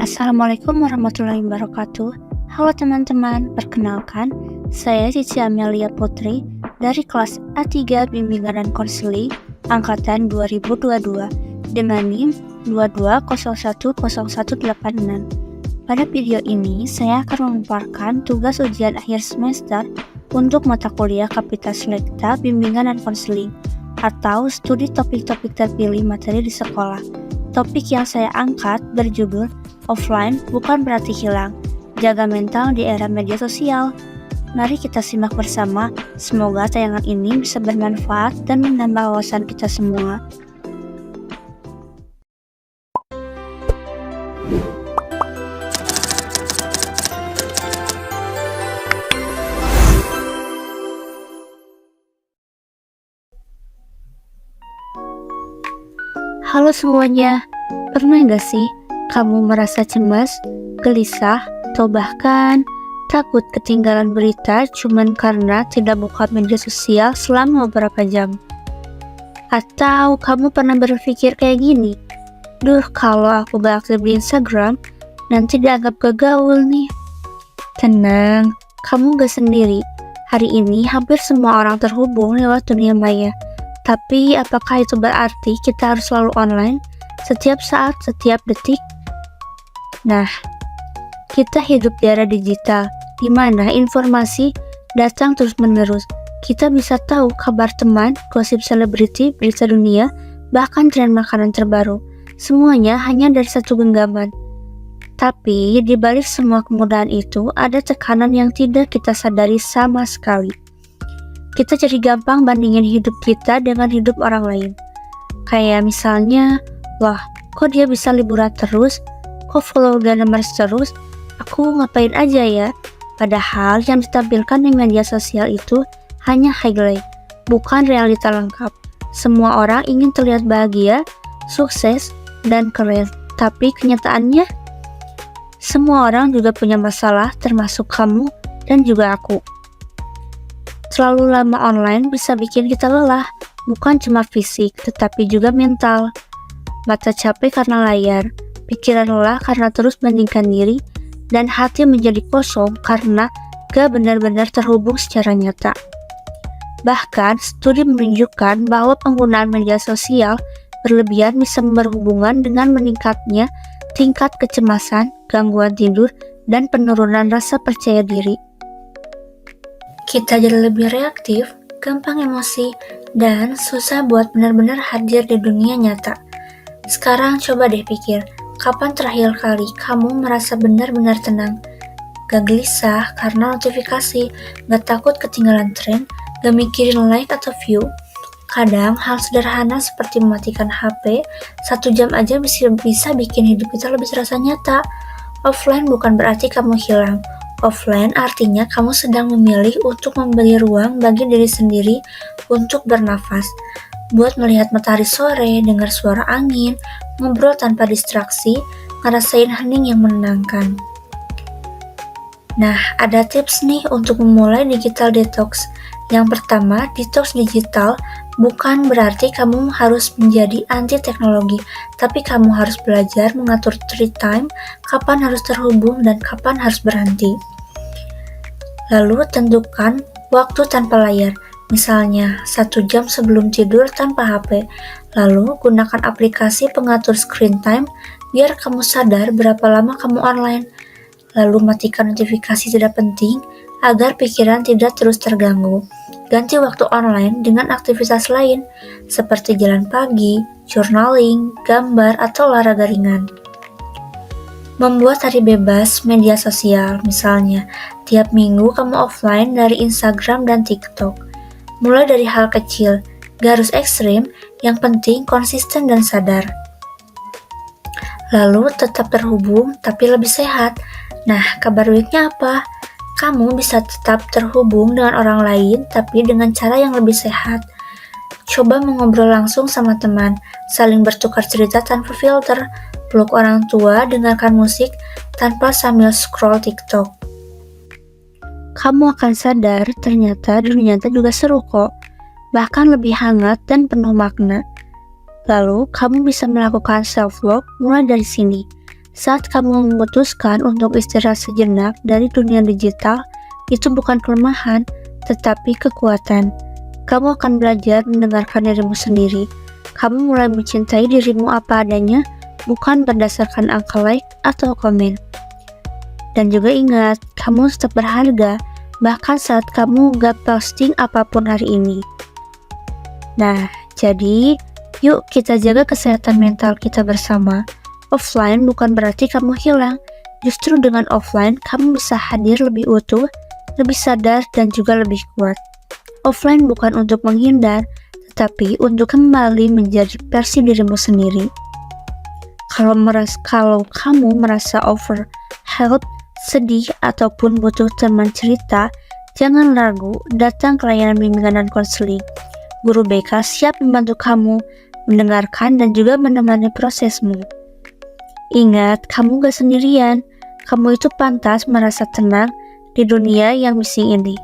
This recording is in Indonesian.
Assalamualaikum warahmatullahi wabarakatuh. Halo teman-teman, perkenalkan, saya Cici Amelia Putri dari kelas A3 Bimbingan dan Konseling Angkatan 2022 dengan NIM 22010186. Pada video ini, saya akan memaparkan tugas ujian akhir semester untuk mata kuliah Kapita Selekta Bimbingan dan Konseling atau studi topik-topik terpilih materi di sekolah. Topik yang saya angkat berjudul Offline bukan berarti hilang, jaga mental di era media sosial. Mari kita simak bersama, semoga tayangan ini bisa bermanfaat dan menambah wawasan kita semua. Halo semuanya, pernah gak sih kamu merasa cemas, gelisah, atau bahkan takut ketinggalan berita cuman karena tidak buka media sosial selama beberapa jam? Atau kamu pernah berpikir kayak gini, duh kalau aku gak aktif di Instagram, nanti dianggap gaul nih. Tenang, kamu gak sendiri. Hari ini hampir semua orang terhubung lewat dunia maya. Tapi apakah itu berarti kita harus selalu online, setiap saat, setiap detik? Nah, kita hidup di era digital, di mana informasi datang terus-menerus. Kita bisa tahu kabar teman, gosip selebriti, berita dunia, bahkan tren makanan terbaru. Semuanya hanya dari satu genggaman. Tapi, di balik semua kemudahan itu, ada tekanan yang tidak kita sadari sama sekali. Kita jadi gampang bandingin hidup kita dengan hidup orang lain. Kayak misalnya, wah, kok dia bisa liburan terus? Kok follow gamers terus? Aku ngapain aja ya? Padahal yang ditampilkan di media sosial itu hanya highlight, bukan realita lengkap. Semua orang ingin terlihat bahagia, sukses, dan keren. Tapi kenyataannya, semua orang juga punya masalah, termasuk kamu dan juga aku. Selalu lama online bisa bikin kita lelah, bukan cuma fisik, tetapi juga mental. Mata capek karena layar, pikiran lelah karena terus bandingkan diri, dan hati menjadi kosong karena gak benar-benar terhubung secara nyata. Bahkan, studi menunjukkan bahwa penggunaan media sosial berlebihan bisa berhubungan dengan meningkatnya tingkat kecemasan, gangguan tidur, dan penurunan rasa percaya diri. Kita jadi lebih reaktif, gampang emosi, dan susah buat benar-benar hadir di dunia nyata. Sekarang coba deh pikir, kapan terakhir kali kamu merasa benar-benar tenang? Gak gelisah karena notifikasi, gak takut ketinggalan tren, gak mikirin like atau view. Kadang hal sederhana seperti mematikan HP 1 jam aja bisa bikin hidup kita lebih terasa nyata. Offline bukan berarti kamu hilang. Offline artinya kamu sedang memilih untuk memberi ruang bagi diri sendiri untuk bernafas, buat melihat matahari sore, dengar suara angin, ngobrol tanpa distraksi, ngerasain hening yang menenangkan. Nah, ada tips nih untuk memulai digital detox. Yang pertama, detox digital bukan berarti kamu harus menjadi anti teknologi, tapi kamu harus belajar mengatur free time, kapan harus terhubung dan kapan harus berhenti. Lalu tentukan waktu tanpa layar, misalnya 1 jam sebelum tidur tanpa HP. Lalu gunakan aplikasi pengatur screen time biar kamu sadar berapa lama kamu online. Lalu matikan notifikasi tidak penting agar pikiran tidak terus terganggu. Ganti waktu online dengan aktivitas lain seperti jalan pagi, journaling, gambar, atau olahraga ringan. Membuat hari bebas media sosial, misalnya tiap minggu kamu offline dari Instagram dan TikTok. Mulai dari hal kecil, gak harus ekstrim, yang penting konsisten dan sadar. Lalu tetap terhubung tapi lebih sehat. Nah, kabar baiknya apa? Kamu bisa tetap terhubung dengan orang lain tapi dengan cara yang lebih sehat. Coba mengobrol langsung sama teman, saling bertukar cerita tanpa filter, peluk orang tua, dengarkan musik tanpa sambil scroll TikTok. Kamu akan sadar ternyata dunia nyata juga seru kok, bahkan lebih hangat dan penuh makna. Lalu, kamu bisa melakukan self-love mulai dari sini. Saat kamu memutuskan untuk istirahat sejenak dari dunia digital, itu bukan kelemahan, tetapi kekuatan. Kamu akan belajar mendengarkan dirimu sendiri. Kamu mulai mencintai dirimu apa adanya, bukan berdasarkan angka like atau komen. Dan juga ingat, kamu tetap berharga, bahkan saat kamu gak posting apapun hari ini. Nah, jadi yuk kita jaga kesehatan mental kita bersama. Offline bukan berarti kamu hilang, justru dengan offline kamu bisa hadir lebih utuh, lebih sadar, dan juga lebih kuat. Offline bukan untuk menghindar, tetapi untuk kembali menjadi versi dirimu sendiri. Kalau kamu merasa overwhelmed, sedih, ataupun butuh teman cerita, jangan ragu, datang ke layanan bimbingan dan konseling. Guru BK siap membantu kamu, mendengarkan, dan juga menemani prosesmu. Ingat, kamu gak sendirian. Kamu itu pantas merasa tenang di dunia yang bising ini.